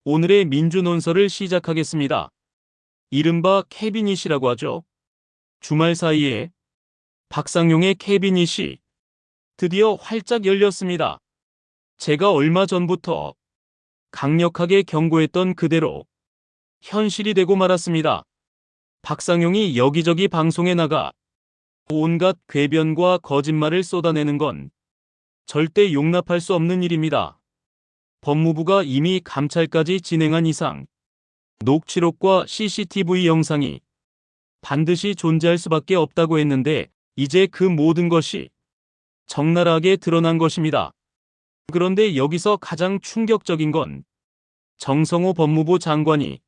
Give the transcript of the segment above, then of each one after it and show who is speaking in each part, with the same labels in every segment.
Speaker 1: 오늘의 민주논설을 시작하겠습니다. 이른바 캐비닛이라고 하죠. 주말 사이에 박상용의 캐비닛이 드디어 활짝 열렸습니다. 제가 얼마 전부터 강력하게 경고했던 그대로 현실이 되고 말았습니다. 박상용이 여기저기 방송에 나가 온갖 궤변과 거짓말을 쏟아내는 건 절대 용납할 수 없는 일입니다. 법무부가 이미 감찰까지 진행한 이상 녹취록과 CCTV 영상이 반드시 존재할 수밖에 없다고 했는데 이제 그 모든 것이 적나라하게 드러난 것입니다. 그런데 여기서 가장 충격적인 건 정성호 법무부 장관이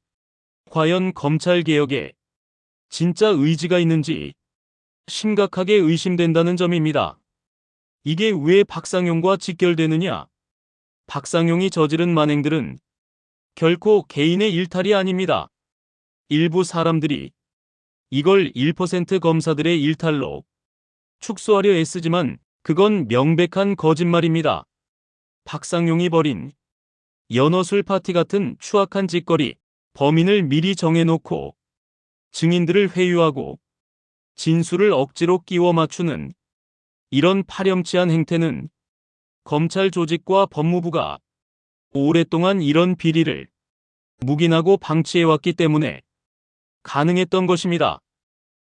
Speaker 1: 과연 검찰개혁에 진짜 의지가 있는지 심각하게 의심된다는 점입니다. 이게 왜 박상용과 직결되느냐? 박상용이 저지른 만행들은 결코 개인의 일탈이 아닙니다. 일부 사람들이 이걸 1% 검사들의 일탈로 축소하려 애쓰지만 그건 명백한 거짓말입니다. 박상용이 벌인 연어술 파티 같은 추악한 짓거리, 범인을 미리 정해놓고 증인들을 회유하고 진술을 억지로 끼워 맞추는 이런 파렴치한 행태는 검찰 조직과 법무부가 오랫동안 이런 비리를 묵인하고 방치해왔기 때문에 가능했던 것입니다.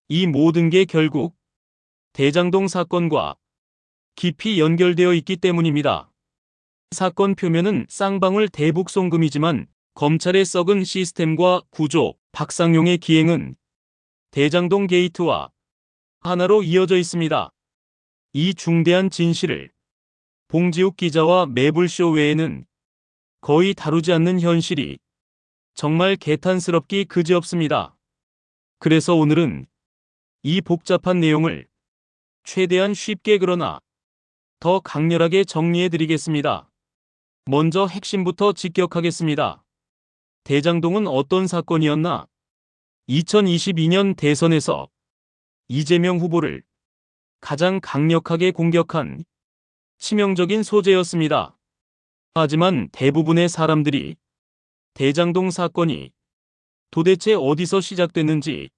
Speaker 1: 이 모든 게 결국 대장동 사건과 깊이 연결되어 있기 때문입니다. 사건 표면은 쌍방울 대북 송금이지만 검찰의 썩은 시스템과 구조, 박상용의 기행은 대장동 게이트와 하나로 이어져 있습니다. 이 중대한 진실을 봉지욱 기자와 매불쇼 외에는 거의 다루지 않는 현실이 정말 개탄스럽기 그지없습니다. 그래서 오늘은 이 복잡한 내용을 최대한 쉽게 그러나 더 강렬하게 정리해드리겠습니다. 먼저 핵심부터 직격하겠습니다. 대장동은 어떤 사건이었나? 2022년 대선에서 이재명 후보를 가장 강력하게 공격한 치명적인 소재였습니다. 하지만 대부분의 사람들이 대장동 사건이 도대체 어디서 시작됐는지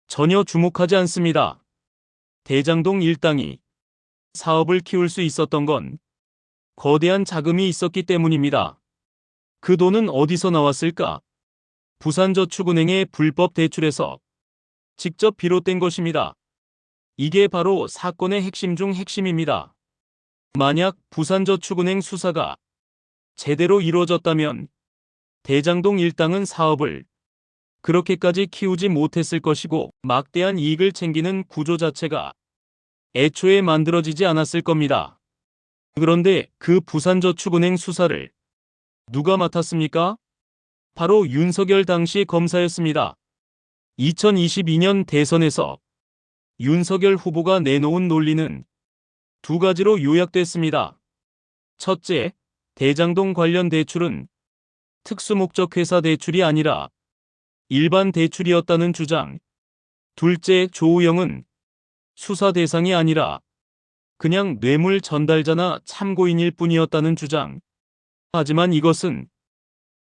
Speaker 1: 전혀 주목하지 않습니다. 대장동 일당이 사업을 키울 수 있었던 건 거대한 자금이 있었기 때문입니다. 그 돈은 어디서 나왔을까? 부산저축은행의 불법 대출에서 직접 비롯된 것입니다. 이게 바로 사건의 핵심 중 핵심입니다. 만약 부산저축은행 수사가 제대로 이루어졌다면 대장동 일당은 사업을 그렇게까지 키우지 못했을 것이고 막대한 이익을 챙기는 구조 자체가 애초에 만들어지지 않았을 겁니다. 그런데 그 부산저축은행 수사를 누가 맡았습니까? 바로 윤석열 당시 검사였습니다. 2022년 대선에서 윤석열 후보가 내놓은 논리는 두 가지로 요약됐습니다. 첫째, 대장동 관련 대출은 특수목적회사 대출이 아니라 일반 대출이었다는 주장. 둘째, 조우영은 수사 대상이 아니라 그냥 뇌물 전달자나 참고인일 뿐이었다는 주장. 하지만 이것은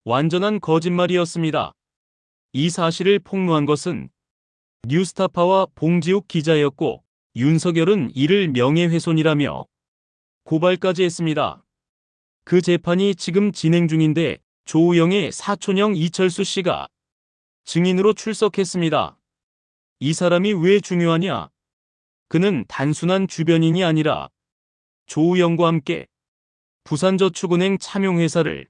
Speaker 1: 완전한 거짓말이었습니다. 이 사실을 폭로한 것은 뉴스타파와 봉지욱 기자였고 윤석열은 이를 명예훼손이라며 고발까지 했습니다. 그 재판이 지금 진행 중인데 조우영의 사촌형 이철수 씨가 증인으로 출석했습니다. 이 사람이 왜 중요하냐? 그는 단순한 주변인이 아니라 조우영과 함께 부산저축은행 참용회사를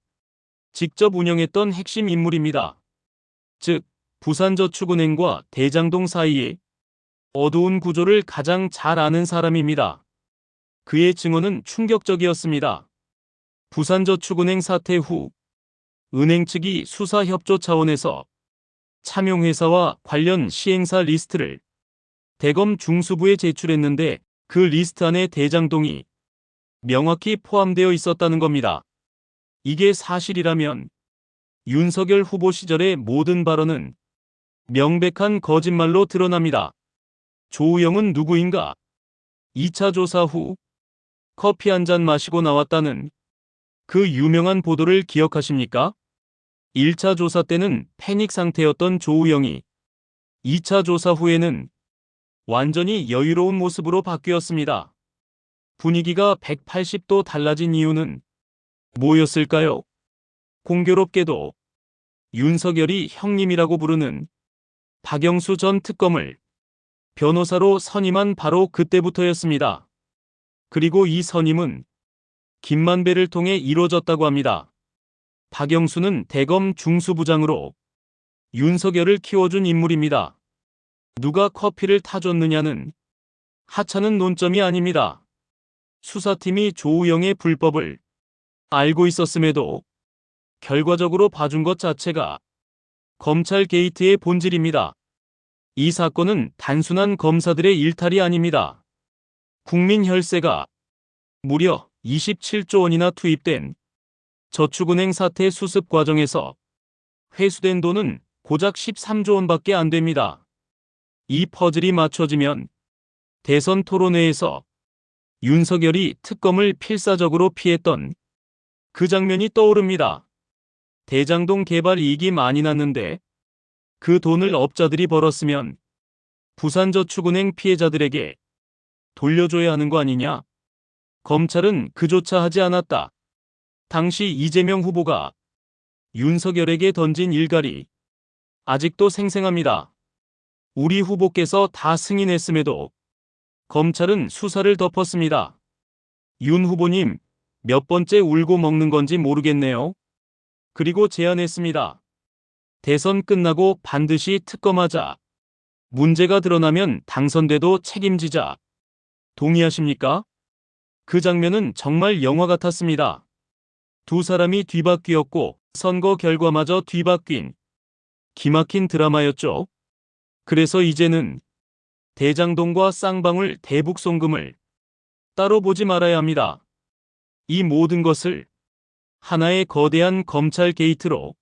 Speaker 1: 직접 운영했던 핵심 인물입니다. 즉, 부산저축은행과 대장동 사이의 어두운 구조를 가장 잘 아는 사람입니다. 그의 증언은 충격적이었습니다. 부산저축은행 사태 후 은행 측이 수사 협조 차원에서 참용회사와 관련 시행사 리스트를 대검 중수부에 제출했는데 그 리스트 안에 대장동이 명확히 포함되어 있었다는 겁니다. 이게 사실이라면 윤석열 후보 시절의 모든 발언은 명백한 거짓말로 드러납니다. 조우영은 누구인가? 2차 조사 후 커피 한 잔 마시고 나왔다는 그 유명한 보도를 기억하십니까? 1차 조사 때는 패닉 상태였던 조우영이 2차 조사 후에는 완전히 여유로운 모습으로 바뀌었습니다. 분위기가 180도 달라진 이유는 뭐였을까요? 공교롭게도 윤석열이 형님이라고 부르는 박영수 전 특검을 변호사로 선임한 바로 그때부터였습니다. 그리고 이 선임은 김만배를 통해 이루어졌다고 합니다. 박영수는 대검 중수부장으로 윤석열을 키워준 인물입니다. 누가 커피를 타줬느냐는 하찮은 논점이 아닙니다. 수사팀이 조우영의 불법을 알고 있었음에도 결과적으로 봐준 것 자체가 검찰 게이트의 본질입니다. 이 사건은 단순한 검사들의 일탈이 아닙니다. 국민 혈세가 무려 27조 원이나 투입된 저축은행 사태 수습 과정에서 회수된 돈은 고작 13조 원밖에 안 됩니다. 이 퍼즐이 맞춰지면 대선 토론회에서 윤석열이 특검을 필사적으로 피했던 그 장면이 떠오릅니다. 대장동 개발 이익이 많이 났는데 그 돈을 업자들이 벌었으면 부산저축은행 피해자들에게 돌려줘야 하는 거 아니냐? 검찰은 그조차 하지 않았다. 당시 이재명 후보가 윤석열에게 던진 일갈이 아직도 생생합니다. 우리 후보께서 다 승인했음에도 검찰은 수사를 덮었습니다. 윤 후보님, 몇 번째 울고 먹는 건지 모르겠네요. 그리고 제안했습니다. 대선 끝나고 반드시 특검하자. 문제가 드러나면 당선돼도 책임지자. 동의하십니까? 그 장면은 정말 영화 같았습니다. 두 사람이 뒤바뀌었고 선거 결과마저 뒤바뀐 기막힌 드라마였죠. 그래서 이제는 대장동과 쌍방울 대북 송금을 따로 보지 말아야 합니다. 이 모든 것을 하나의 거대한 검찰 게이트로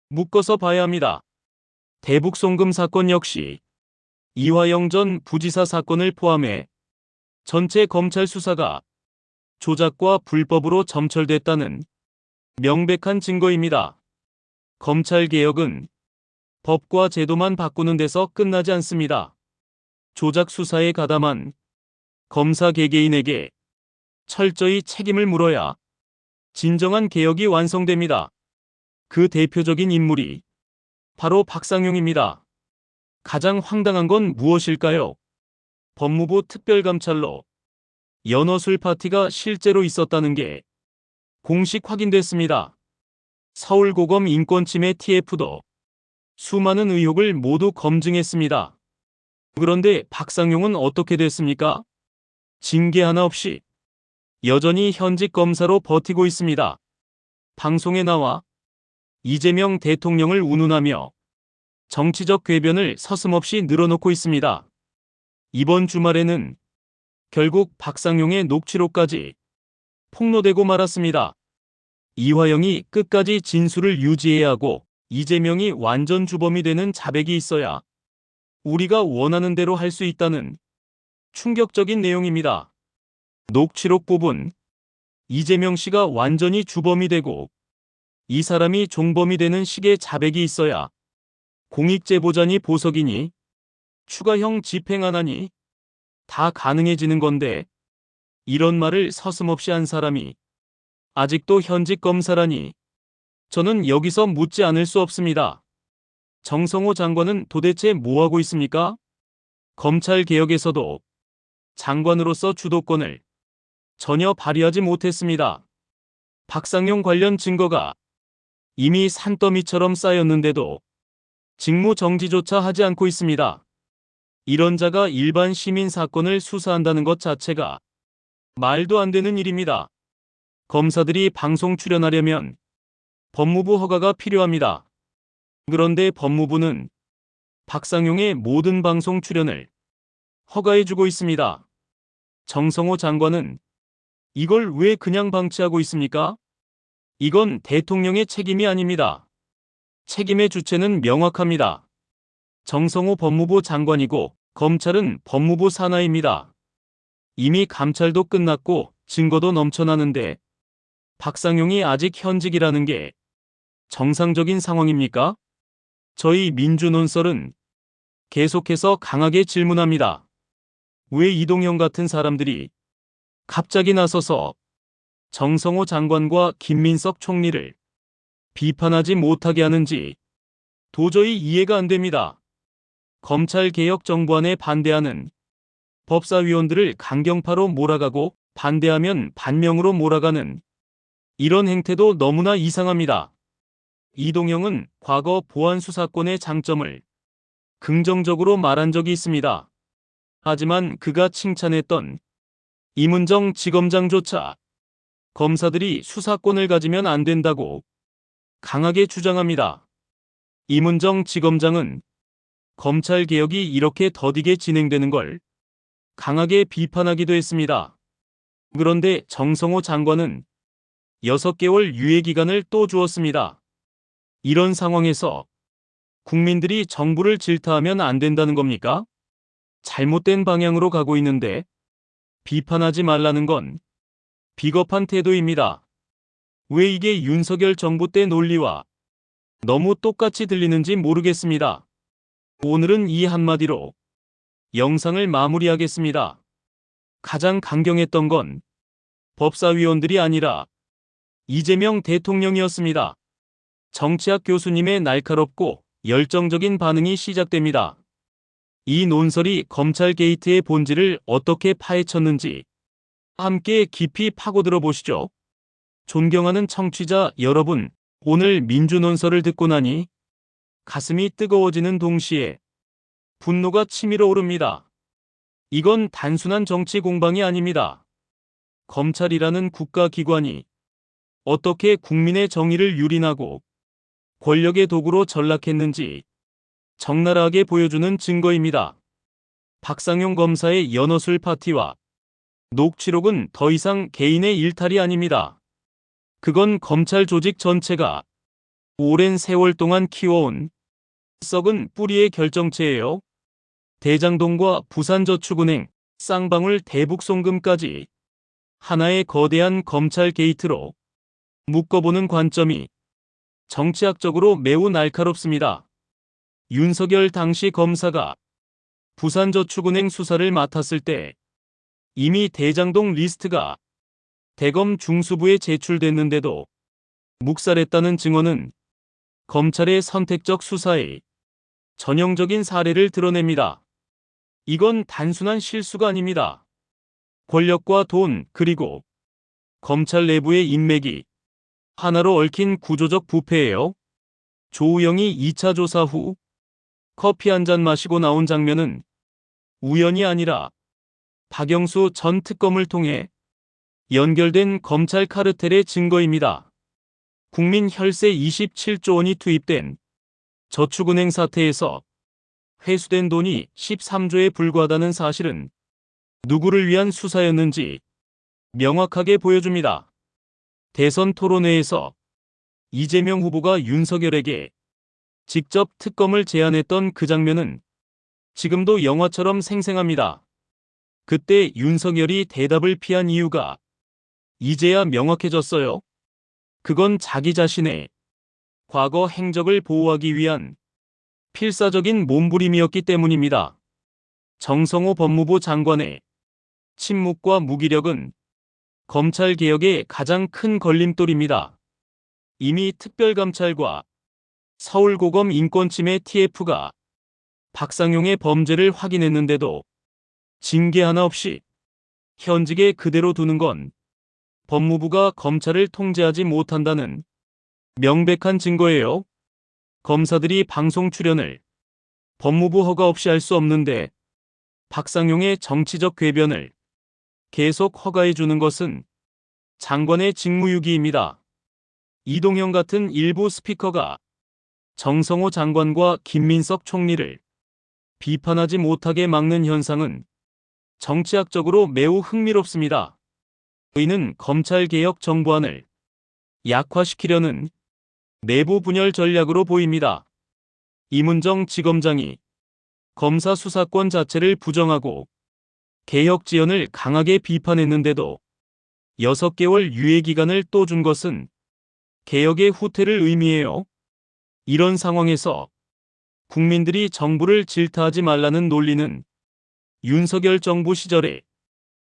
Speaker 1: 묶어서 봐야 합니다. 대북 송금 사건 역시 이화영 전 부지사 사건을 포함해 전체 검찰 수사가 조작과 불법으로 점철됐다는 명백한 증거입니다. 검찰 개혁은 법과 제도만 바꾸는 데서 끝나지 않습니다. 조작 수사에 가담한 검사 개개인에게 철저히 책임을 물어야 진정한 개혁이 완성됩니다. 그 대표적인 인물이 바로 박상용입니다. 가장 황당한 건 무엇일까요? 법무부 특별감찰로 연어술 파티가 실제로 있었다는 게 공식 확인됐습니다. 서울고검 인권침해 TF도 수많은 의혹을 모두 검증했습니다. 그런데 박상용은 어떻게 됐습니까? 징계 하나 없이 여전히 현직 검사로 버티고 있습니다. 방송에 나와 이재명 대통령을 운운하며 정치적 궤변을 서슴없이 늘어놓고 있습니다. 이번 주말에는 결국 박상용의 녹취록까지 폭로되고 말았습니다. 이화영이 끝까지 진술을 유지해야 하고 이재명이 완전 주범이 되는 자백이 있어야 우리가 원하는 대로 할 수 있다는 충격적인 내용입니다. 녹취록 부분, 이재명 씨가 완전히 주범이 되고 이 사람이 종범이 되는 식의 자백이 있어야 공익제보자니 보석이니 추가형 집행하나니 다 가능해지는 건데 이런 말을 서슴없이 한 사람이 아직도 현직 검사라니 저는 여기서 묻지 않을 수 없습니다. 정성호 장관은 도대체 뭐하고 있습니까? 검찰 개혁에서도 장관으로서 주도권을 전혀 발휘하지 못했습니다. 박상용 관련 증거가 이미 산더미처럼 쌓였는데도 직무 정지조차 하지 않고 있습니다. 이런 자가 일반 시민 사건을 수사한다는 것 자체가 말도 안 되는 일입니다. 검사들이 방송 출연하려면 법무부 허가가 필요합니다. 그런데 법무부는 박상용의 모든 방송 출연을 허가해주고 있습니다. 정성호 장관은 이걸 왜 그냥 방치하고 있습니까? 이건 대통령의 책임이 아닙니다. 책임의 주체는 명확합니다. 정성호 법무부 장관이고 검찰은 법무부 산하입니다. 이미 감찰도 끝났고 증거도 넘쳐나는데 박상용이 아직 현직이라는 게 정상적인 상황입니까? 저희 민주논설은 계속해서 강하게 질문합니다. 왜 이동영 같은 사람들이 갑자기 나서서 정성호 장관과 김민석 총리를 비판하지 못하게 하는지 도저히 이해가 안 됩니다. 검찰개혁 정부안에 반대하는 법사위원들을 강경파로 몰아가고 반대하면 반명으로 몰아가는 이런 행태도 너무나 이상합니다. 이동영은 과거 보안수사권의 장점을 긍정적으로 말한 적이 있습니다. 하지만 그가 칭찬했던 임은정 지검장조차 검사들이 수사권을 가지면 안 된다고 강하게 주장합니다. 임은정 지검장은 검찰개혁이 이렇게 더디게 진행되는 걸 강하게 비판하기도 했습니다. 그런데 정성호 장관은 6개월 유예기간을 또 주었습니다. 이런 상황에서 국민들이 정부를 질타하면 안 된다는 겁니까? 잘못된 방향으로 가고 있는데 비판하지 말라는 건 비겁한 태도입니다. 왜 이게 윤석열 정부 때 논리와 너무 똑같이 들리는지 모르겠습니다. 오늘은 이 한마디로 영상을 마무리하겠습니다. 가장 강경했던 건 법사위원들이 아니라 이재명 대통령이었습니다. 정치학 교수님의 날카롭고 열정적인 반응이 시작됩니다. 이 논설이 검찰 게이트의 본질을 어떻게 파헤쳤는지 함께 깊이 파고들어 보시죠. 존경하는 청취자 여러분, 오늘 민주논설을 듣고 나니 가슴이 뜨거워지는 동시에 분노가 치밀어 오릅니다. 이건 단순한 정치 공방이 아닙니다. 검찰이라는 국가기관이 어떻게 국민의 정의를 유린하고 권력의 도구로 전락했는지 적나라하게 보여주는 증거입니다. 박상용 검사의 연어술 파티와 녹취록은 더 이상 개인의 일탈이 아닙니다. 그건 검찰 조직 전체가 오랜 세월 동안 키워온 썩은 뿌리의 결정체예요. 대장동과 부산저축은행, 쌍방울 대북송금까지 하나의 거대한 검찰 게이트로 묶어보는 관점이 정치학적으로 매우 날카롭습니다. 윤석열 당시 검사가 부산저축은행 수사를 맡았을 때 이미 대장동 리스트가 대검 중수부에 제출됐는데도 묵살했다는 증언은 검찰의 선택적 수사의 전형적인 사례를 드러냅니다. 이건 단순한 실수가 아닙니다. 권력과 돈, 그리고 검찰 내부의 인맥이 하나로 얽힌 구조적 부패예요. 조우영이 2차 조사 후 커피 한 잔 마시고 나온 장면은 우연이 아니라 박영수 전 특검을 통해 연결된 검찰 카르텔의 증거입니다. 국민 혈세 27조 원이 투입된 저축은행 사태에서 회수된 돈이 13조에 불과하다는 사실은 누구를 위한 수사였는지 명확하게 보여줍니다. 대선 토론회에서 이재명 후보가 윤석열에게 직접 특검을 제안했던 그 장면은 지금도 영화처럼 생생합니다. 그때 윤석열이 대답을 피한 이유가 이제야 명확해졌어요. 그건 자기 자신의 과거 행적을 보호하기 위한 필사적인 몸부림이었기 때문입니다. 정성호 법무부 장관의 침묵과 무기력은 검찰개혁의 가장 큰 걸림돌입니다. 이미 특별감찰과 서울고검 인권침해 TF가 박상용의 범죄를 확인했는데도 징계 하나 없이 현직에 그대로 두는 건 법무부가 검찰을 통제하지 못한다는 명백한 증거예요. 검사들이 방송 출연을 법무부 허가 없이 할 수 없는데 박상용의 정치적 궤변을 계속 허가해 주는 것은 장관의 직무유기입니다. 이동영 같은 일부 스피커가 정성호 장관과 김민석 총리를 비판하지 못하게 막는 현상은 정치학적으로 매우 흥미롭습니다. 이는 검찰개혁 정부안을 약화시키려는 내부 분열 전략으로 보입니다. 임은정 지검장이 검사 수사권 자체를 부정하고 개혁 지연을 강하게 비판했는데도 6개월 유예 기간을 또 준 것은 개혁의 후퇴를 의미해요. 이런 상황에서 국민들이 정부를 질타하지 말라는 논리는 윤석열 정부 시절의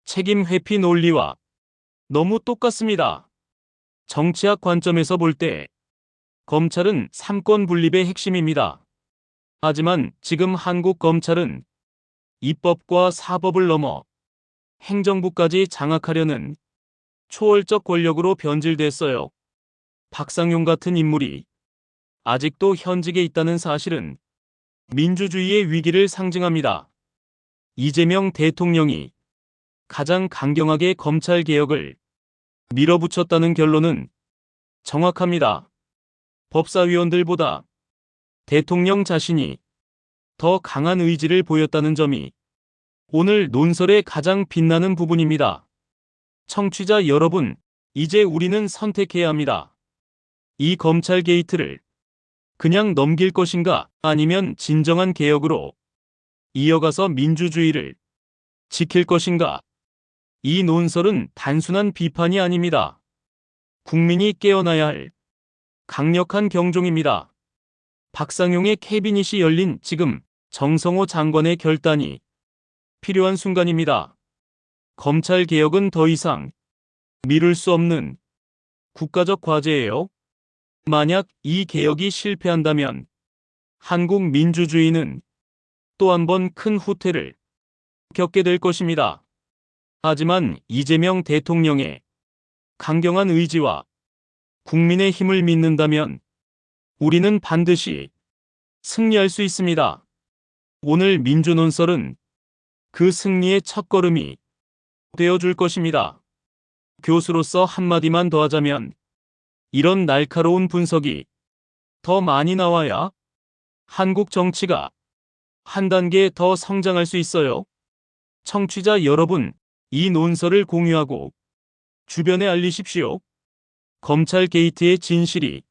Speaker 1: 책임 회피 논리와 너무 똑같습니다. 정치학 관점에서 볼 때 검찰은 삼권 분립의 핵심입니다. 하지만 지금 한국 검찰은 입법과 사법을 넘어 행정부까지 장악하려는 초월적 권력으로 변질됐어요. 박상용 같은 인물이 아직도 현직에 있다는 사실은 민주주의의 위기를 상징합니다. 이재명 대통령이 가장 강경하게 검찰 개혁을 밀어붙였다는 결론은 정확합니다. 법사위원들보다 대통령 자신이 더 강한 의지를 보였다는 점이 오늘 논설의 가장 빛나는 부분입니다. 청취자 여러분, 이제 우리는 선택해야 합니다. 이 검찰 게이트를 그냥 넘길 것인가, 아니면 진정한 개혁으로 이어가서 민주주의를 지킬 것인가. 이 논설은 단순한 비판이 아닙니다. 국민이 깨어나야 할 강력한 경종입니다. 박상용의 캐비닛이 열린 지금 정성호 장관의 결단이 필요한 순간입니다. 검찰 개혁은 더 이상 미룰 수 없는 국가적 과제예요. 만약 이 개혁이 실패한다면 한국 민주주의는 또 한 번 큰 후퇴를 겪게 될 것입니다. 하지만 이재명 대통령의 강경한 의지와 국민의 힘을 믿는다면 우리는 반드시 승리할 수 있습니다. 오늘 민주논설은 그 승리의 첫걸음이 되어줄 것입니다. 교수로서 한마디만 더 하자면 이런 날카로운 분석이 더 많이 나와야 한국 정치가 한 단계 더 성장할 수 있어요. 청취자 여러분, 이 논설을 공유하고 주변에 알리십시오. 검찰 게이트의 진실이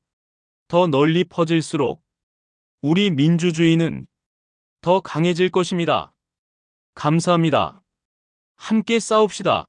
Speaker 1: 더 널리 퍼질수록 우리 민주주의는 더 강해질 것입니다. 감사합니다. 함께 싸웁시다.